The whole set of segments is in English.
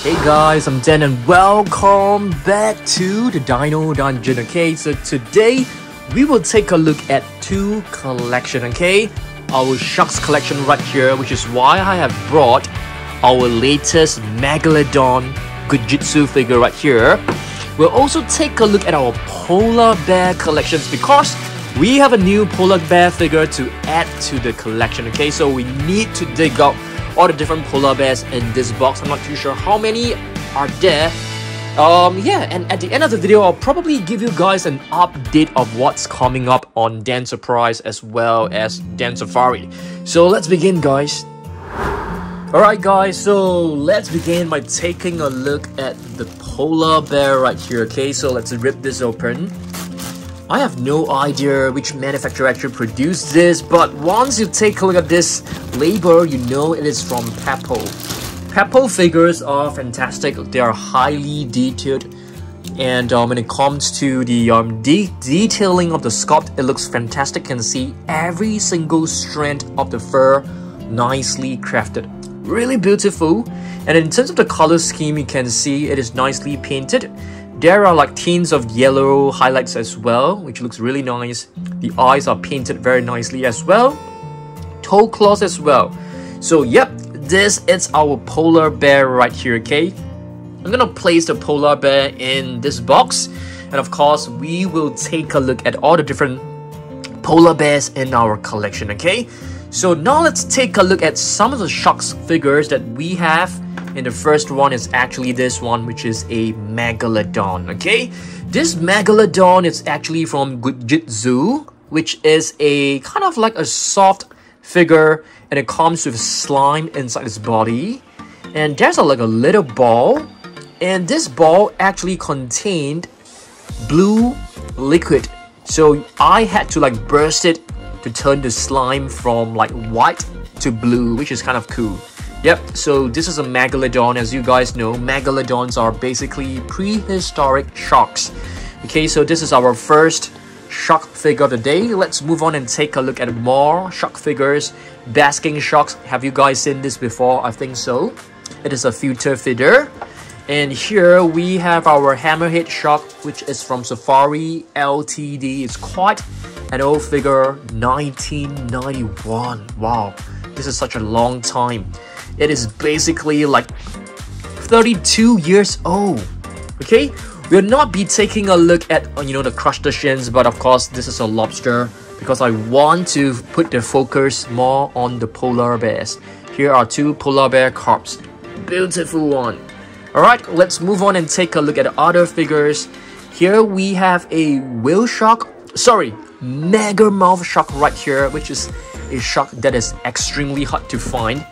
Hey guys, I'm Dan and welcome back to the Dino Dungeon, okay? So today, we will take a look at two collection, okay? Our sharks collection right here, which is why I have brought our latest Megalodon Gujitsu figure right here. We'll also take a look at our polar bear collections because we have a new polar bear figure to add to the collection, okay? So we need to dig out all the different polar bears in this box. I'm not too sure how many are there. Yeah, and at the end of the video, I'll probably give you guys an update of what's coming up on Dan Surprise as well as Dan Safari. So let's begin, guys. Alright guys, so let's begin by taking a look at the polar bear right here, okay? So let's rip this open. I have no idea which manufacturer actually produced this, but once you take a look at this label, you know it is from Peppo. Peppo figures are fantastic. They are highly detailed, and when it comes to the detailing of the sculpt, it looks fantastic. You can see every single strand of the fur nicely crafted. Really beautiful. And in terms of the color scheme, you can see it is nicely painted. There are like tints of yellow highlights as well, which looks really nice. The eyes are painted very nicely as well. Toe claws as well. So yep, this is our polar bear right here, okay? I'm gonna place the polar bear in this box. And of course, we will take a look at all the different polar bears in our collection, okay? So now let's take a look at some of the sharks figures that we have. And the first one is actually this one, which is a Megalodon, okay? This Megalodon is actually from Gujitsu, which is a kind of like a soft figure, and it comes with slime inside its body. And there's like a little ball, and this ball actually contained blue liquid. So I had to like burst it to turn the slime from like white to blue, which is kind of cool. Yep, so this is a Megalodon. As you guys know, Megalodons are basically prehistoric sharks. Okay, so this is our first shark figure of the day. Let's move on and take a look at more shark figures. Basking sharks. Have you guys seen this before? I think so. It is a future figure. And here we have our Hammerhead shark, which is from Safari Ltd. It's quite an old figure, 1991. Wow, this is such a long time. It is basically like 32 years old. Okay, we'll not be taking a look at, you know, the crustaceans, but of course this is a lobster because I want to put the focus more on the polar bears. Here are two polar bear carps. Beautiful one. Alright, let's move on and take a look at other figures. Here we have a Whaleshark, sorry, Megamouth shark right here, which is a shark that is extremely hard to find.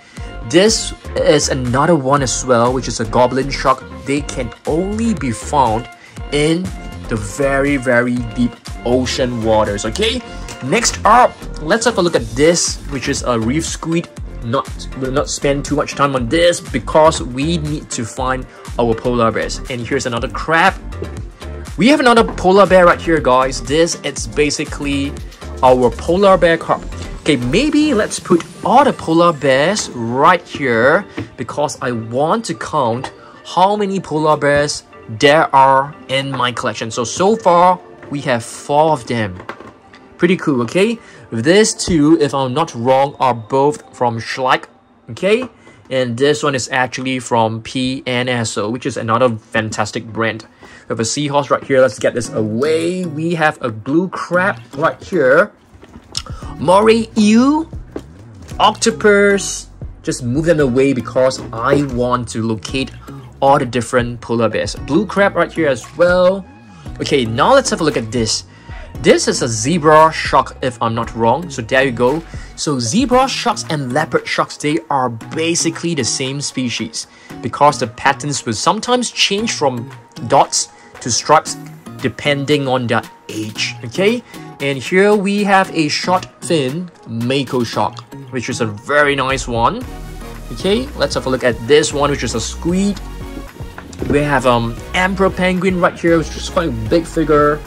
This is another one as well, which is a goblin shark. They can only be found in the very, very deep ocean waters, okay? Next up, let's have a look at this, which is a reef squid. We'll not spend too much time on this because we need to find our polar bears. And here's another crab. We have another polar bear right here, guys. This is basically our polar bear carp. Okay, maybe let's put all the polar bears right here because I want to count how many polar bears there are in my collection. So far, we have 4 of them. Pretty cool, okay? These two, if I'm not wrong, are both from Schleich, okay? And this one is actually from PNSO, which is another fantastic brand. We have a seahorse right here. Let's get this away. We have a blue crab right here. Moray eel, octopus. Just move them away because I want to locate all the different polar bears. Blue crab right here as well. Okay, now let's have a look at this. This is a zebra shark, if I'm not wrong. So there you go. So zebra sharks and leopard sharks, they are basically the same species because the patterns will sometimes change from dots to stripes depending on their age, okay? And here we have a short fin mako shark, which is a very nice one. Okay, let's have a look at this one, which is a squid. We have emperor penguin right here, which is quite a big figure.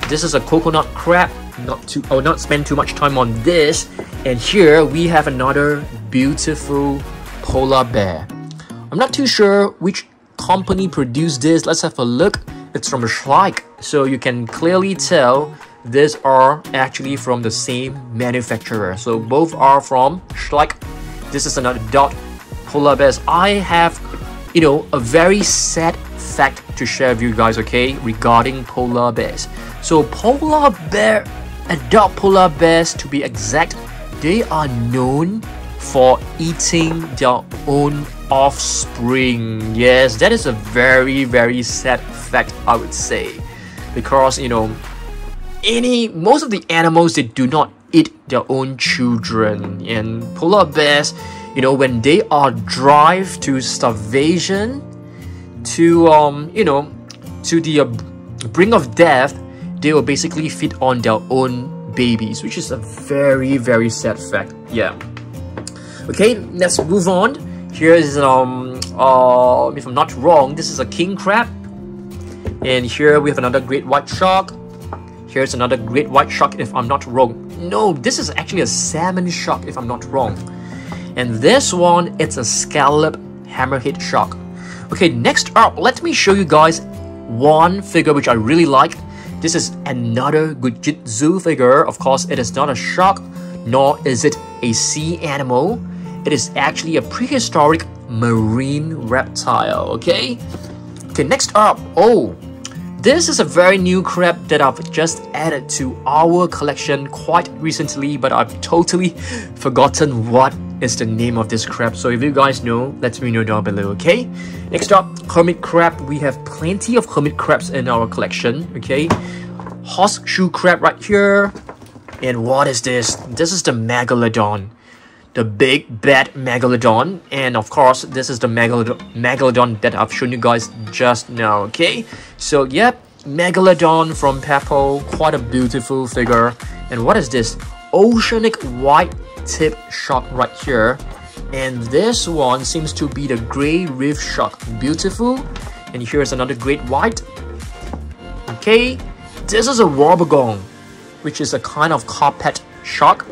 This is a coconut crab. I will not spend too much time on this. And here we have another beautiful polar bear. I'm not too sure which company produced this? Let's have a look. It's from Schleich. So you can clearly tell these are actually from the same manufacturer. So both are from Schleich. This is another adult polar bears. I have, a very sad fact to share with you guys, okay, regarding polar bears. So adult polar bears, to be exact, they are known for eating their own offspring. Yes, that is a very, very sad fact, I would say, because most of the animals, they do not eat their own children, and polar bears, when they are driven to starvation, to the brink of death, they will basically feed on their own babies, which is a very, very sad fact. Yeah. Okay, let's move on. Here is if I'm not wrong, this is a king crab, and here we have another great white shark. Here's another great white shark, if I'm not wrong. No, this is actually a salmon shark, if I'm not wrong. And this one, it's a scallop hammerhead shark. Okay, next up, let me show you guys one figure which I really like. This is another Gujitsu figure. Of course, it is not a shark, nor is it a sea animal. It is actually a prehistoric marine reptile, okay? Okay, next up, this is a very new crab that I've just added to our collection quite recently, but I've totally forgotten what is the name of this crab. So if you guys know, let me know down below, okay? Next up, hermit crab. We have plenty of hermit crabs in our collection, okay? Horseshoe crab right here. And what is this? This is the Megalodon. The big bad Megalodon, and of course this is the Megalodon that I've shown you guys just now, okay? So yep, Megalodon from Peppo, quite a beautiful figure. And what is this? Oceanic white tip shark right here, and this one seems to be the gray reef shark. Beautiful. And here's another great white. Okay, this is a wobbegong, which is a kind of carpet shark.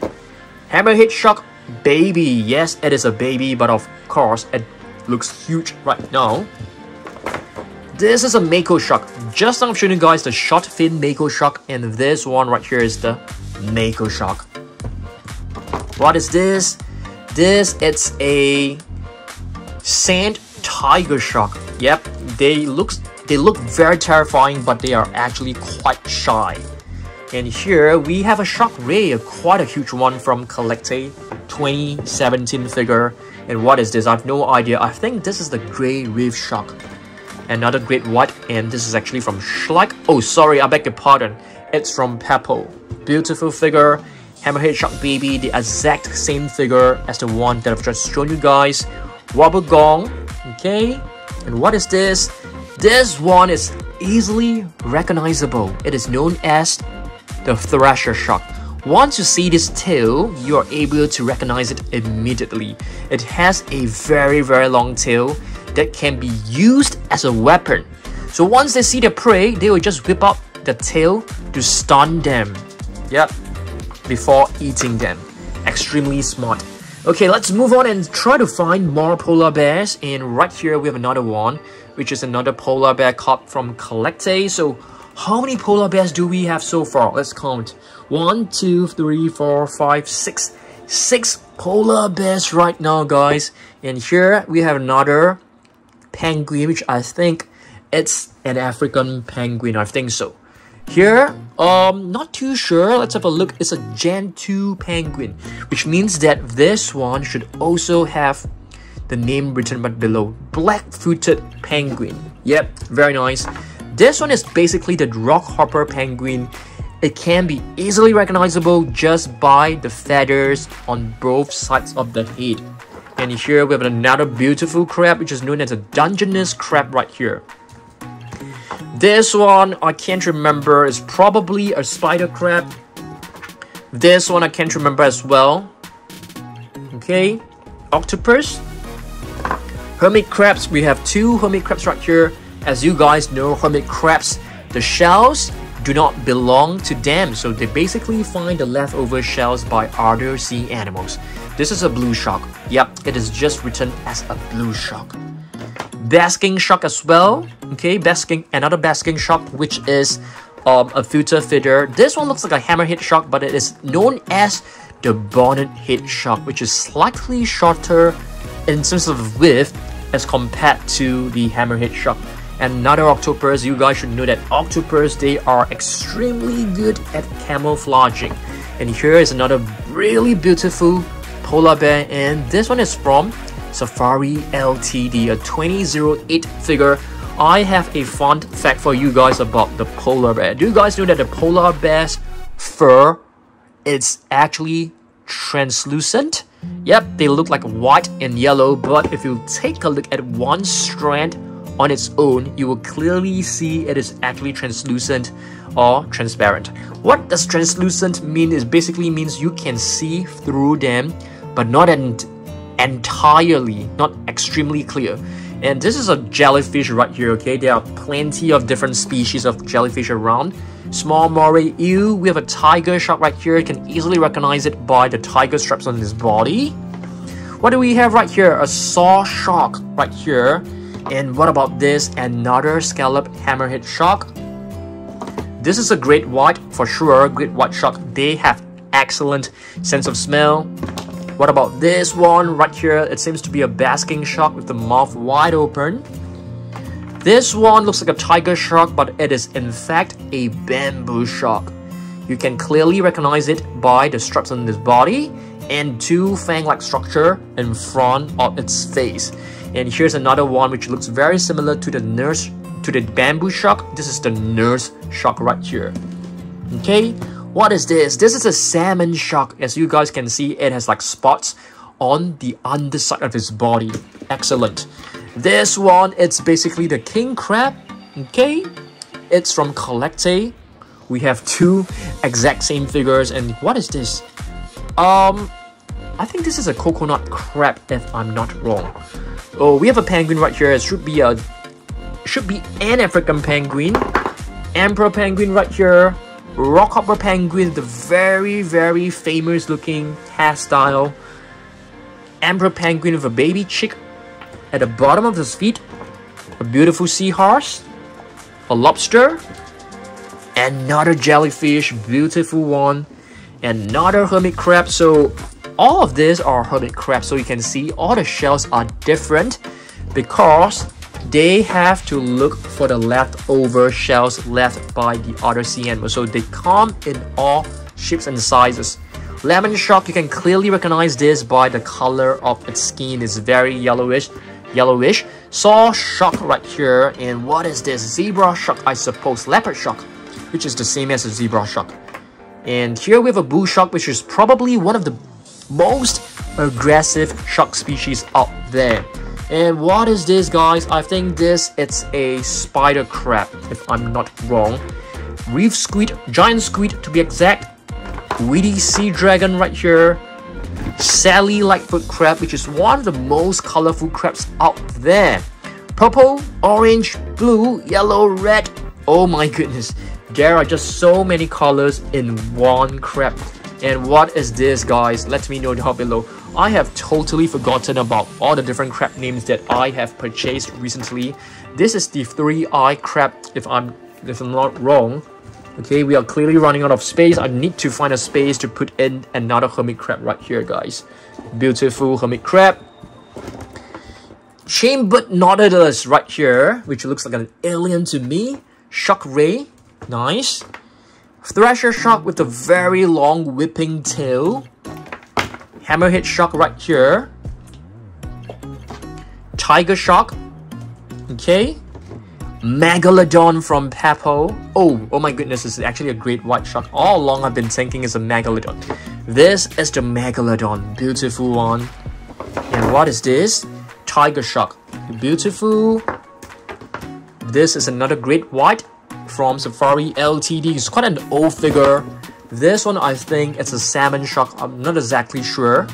Hammerhead shark baby. Yes, it is a baby, but of course it looks huge right now. This is a mako shark. Just now I'm showing you guys the short fin mako shark, and this one right here is the mako shark. What is this? It's a sand tiger shark. Yep, they look very terrifying, but they are actually quite shy. And here we have a shark ray, quite a huge one from Collecte 2017 figure. And what is this? I have no idea. I think this is the gray reef shark. Another great white, and this is actually from Schleich. Oh, sorry, I beg your pardon. It's from Peppo. Beautiful figure. Hammerhead shark baby, the exact same figure as the one that I've just shown you guys. Wobbegong. Okay. And what is this? This one is easily recognizable. It is known as the Thrasher shark. Once you see this tail, you are able to recognize it immediately. It has a very, very long tail that can be used as a weapon. So once they see the prey, they will just whip out the tail to stun them. Yep, before eating them. Extremely smart. Okay, let's move on and try to find more polar bears. And right here we have another one, which is another polar bear caught from Collecte. So how many polar bears do we have so far? Let's count. 1, 2, 3, 4, 5, 6. 6 polar bears right now, guys. And here we have another penguin, which I think it's an African penguin. I think so. Here, not too sure. Let's have a look. It's a Gen 2 penguin, which means that this one should also have the name written right below. Black-footed penguin. Yep, very nice. This one is basically the rockhopper penguin. It can be easily recognizable just by the feathers on both sides of the head. And here we have another beautiful crab, which is known as a Dungeness crab right here. This one I can't remember, is probably a spider crab. This one I can't remember as well. Okay, octopus. Hermit crabs, we have 2 hermit crabs right here. As you guys know, hermit crabs, the shells do not belong to them, so they basically find the leftover shells by other sea animals. This is a blue shark. Yep, it is just written as a blue shark. basking shark as well. Okay, another basking shark, which is a filter feeder. This one looks like a hammerhead shark, but it is known as the bonnet head shark, which is slightly shorter in terms of width as compared to the hammerhead shark. And another octopus. You guys should know that octopus, they are extremely good at camouflaging. And here is another really beautiful polar bear, and this one is from Safari Ltd, a 2008 figure. I have a fun fact for you guys about the polar bear. Do you guys know that the polar bear's fur is actually translucent? Yep, they look like white and yellow, but if you take a look at one strand on its own, you will clearly see it is actually translucent or transparent. What does translucent mean? It basically means you can see through them, but not entirely, not extremely clear. And this is a jellyfish right here, okay? There are plenty of different species of jellyfish around. Small moray eel. We have a tiger shark right here. You can easily recognize it by the tiger stripes on his body. What do we have right here? A saw shark right here. And what about this? Another scallop hammerhead shark. This is a great white for sure. Great white shark. They have excellent sense of smell. What about this one right here? It seems to be a basking shark with the mouth wide open. This one looks like a tiger shark, but it is in fact a bamboo shark. You can clearly recognize it by the stripes on its body and two fang-like structure in front of its face. And here's another one which looks very similar to the bamboo shark. This is the nurse shark right here. Okay, what is this? This is a salmon shark. As you guys can see, it has like spots on the underside of its body. Excellent. This one, it's basically the king crab. Okay, it's from Collecte. We have two exact same figures. And what is this? I think this is a coconut crab if I'm not wrong. Oh, we have a penguin right here. It should be an African penguin. Emperor penguin right here. Rockhopper penguin, the very, very famous looking hairstyle. Emperor penguin with a baby chick at the bottom of his feet. A beautiful seahorse. A lobster. Another jellyfish, beautiful one. Another hermit crab. So all of these are hermit crabs, so you can see all the shells are different because they have to look for the leftover shells left by the other sea animals. So they come in all shapes and sizes. Lemon shark, you can clearly recognize this by the color of its skin. It's very yellowish. Saw shark right here. And what is this? Zebra shark, I suppose. Leopard shark, which is the same as a zebra shark. And here we have a bull shark, which is probably one of the most aggressive shark species out there. And what is this, guys? I think it's a spider crab, if I'm not wrong. Reef squid, giant squid to be exact. Weedy sea dragon right here. Sally lightfoot crab, which is one of the most colorful crabs out there. Purple, orange, blue, yellow, red. Oh my goodness, there are just so many colors in one crab. And what is this, guys? Let me know down below. I have totally forgotten about all the different crab names that I have purchased recently. This is the three-eye crab, if I'm not wrong. Okay, we are clearly running out of space. I need to find a space to put in another hermit crab right here, guys. Beautiful hermit crab. Chambered nautilus right here, which looks like an alien to me. Shark ray, nice. Thresher shark with a very long whipping tail. Hammerhead shark right here. Tiger shark. Okay. Megalodon from Papo. Oh my goodness, this is actually a great white shark. All along I've been thinking it's a Megalodon. This is the Megalodon. Beautiful one. And what is this? Tiger shark. Beautiful. This is another great white from Safari Ltd. It's quite an old figure. This one, I think it's a salmon shark. I'm not exactly sure.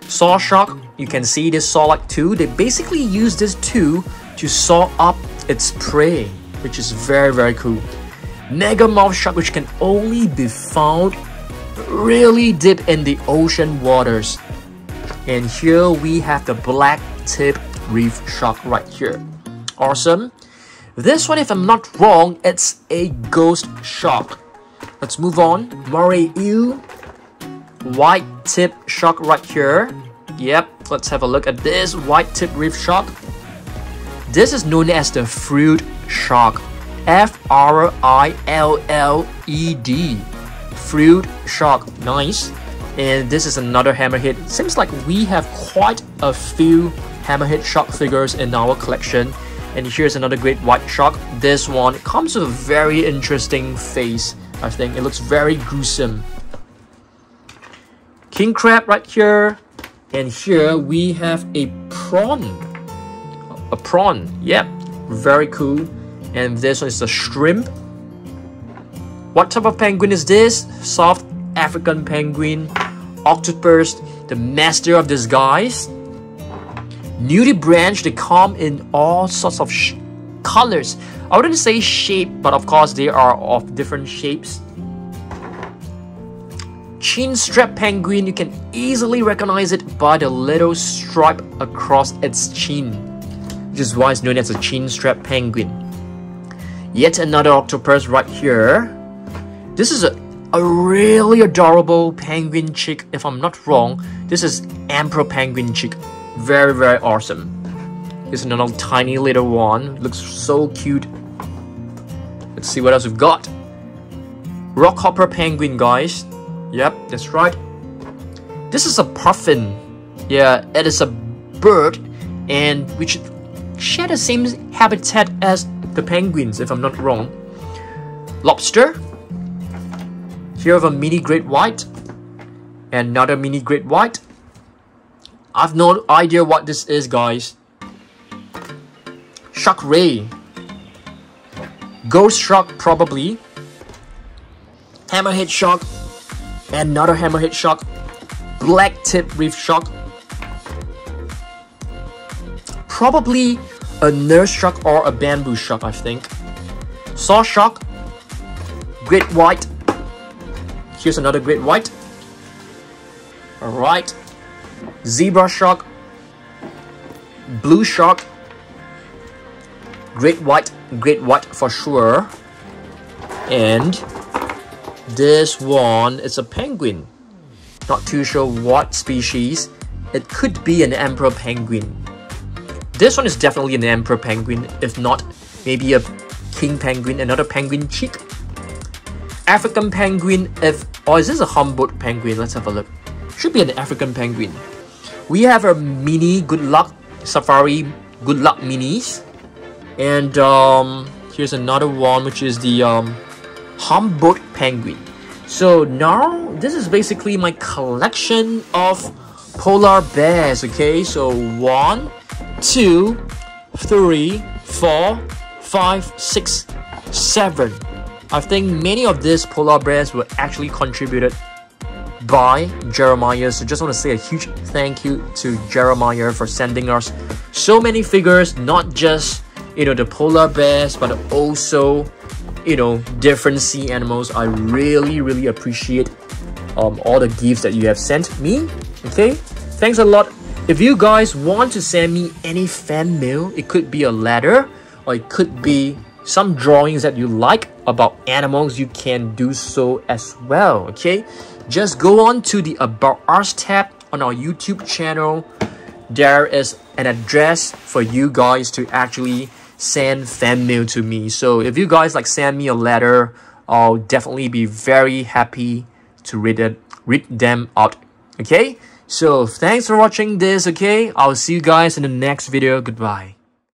Saw shark. You can see this saw-like tool. They basically use this tool to saw up its prey, which is very, very cool. Mega mouth shark, which can only be found really deep in the ocean waters. And here we have the black tip reef shark right here. Awesome. This one, if I'm not wrong, it's a ghost shark. Let's move on. Moray eel, white tip shark right here. Yep, let's have a look at this white tip reef shark. This is known as the Frilled shark. F-R-I-L-L-E-D. Frilled shark. Nice. And this is another hammerhead. Seems like we have quite a few hammerhead shark figures in our collection. And here's another great white shark. This one comes with a very interesting face. I think it looks very gruesome. King crab right here. And here we have a prawn. A prawn. Yep. Very cool. And this one is a shrimp. What type of penguin is this? Soft African penguin. Octopus, the master of disguise. Nudibranch, they come in all sorts of colors. I wouldn't say shape, but of course they are of different shapes. Chin strap penguin, you can easily recognize it by the little stripe across its chin, which is why it's known as a chin strap penguin. Yet another octopus right here. This is a really adorable penguin chick, if I'm not wrong. This is emperor penguin chick. Very, very awesome. Here's another tiny little one. Looks so cute. Let's see what else we've got. Rockhopper penguin, guys. Yep, that's right. This is a puffin. Yeah, it is a bird, and which share the same habitat as the penguins, if I'm not wrong. Lobster. Here we have a mini great white. And another mini great white. I've no idea what this is, guys. Shark ray. Ghost shark, probably. Hammerhead shark. Another hammerhead shark. Black tip reef shark. Probably a nurse shark or a bamboo shark, I think. Saw shark. Great white. Here's another great white. Alright. Zebra shark. Blue shark. Great white for sure. And this one is a penguin. Not too sure what species. It could be an emperor penguin. This one is definitely an emperor penguin. If not, maybe a king penguin, another penguin chick. African penguin, or is this a Humboldt penguin? Let's have a look. Should be an African penguin. We have a mini good luck safari good luck minis. And here's another one, which is the Humboldt penguin. So now this is basically my collection of polar bears. Okay, so 1, 2, 3, 4, 5, 6, 7. I think many of these polar bears were actually contributed by Jeremiah. So just want to say a huge thank you to Jeremiah for sending us so many figures, not just, you know, the polar bears, but also, you know, different sea animals. I really appreciate all the gifts that you have sent me. Okay, thanks a lot. If you guys want to send me any fan mail, it could be a letter or it could be some drawings that you like about animals, you can do so as well. Okay, just go on to the About Us tab on our YouTube channel. There is an address for you guys to actually send fan mail to me. So if you guys like send me a letter, I'll definitely be very happy to read them out. Okay, so thanks for watching this. Okay, I'll see you guys in the next video. Goodbye.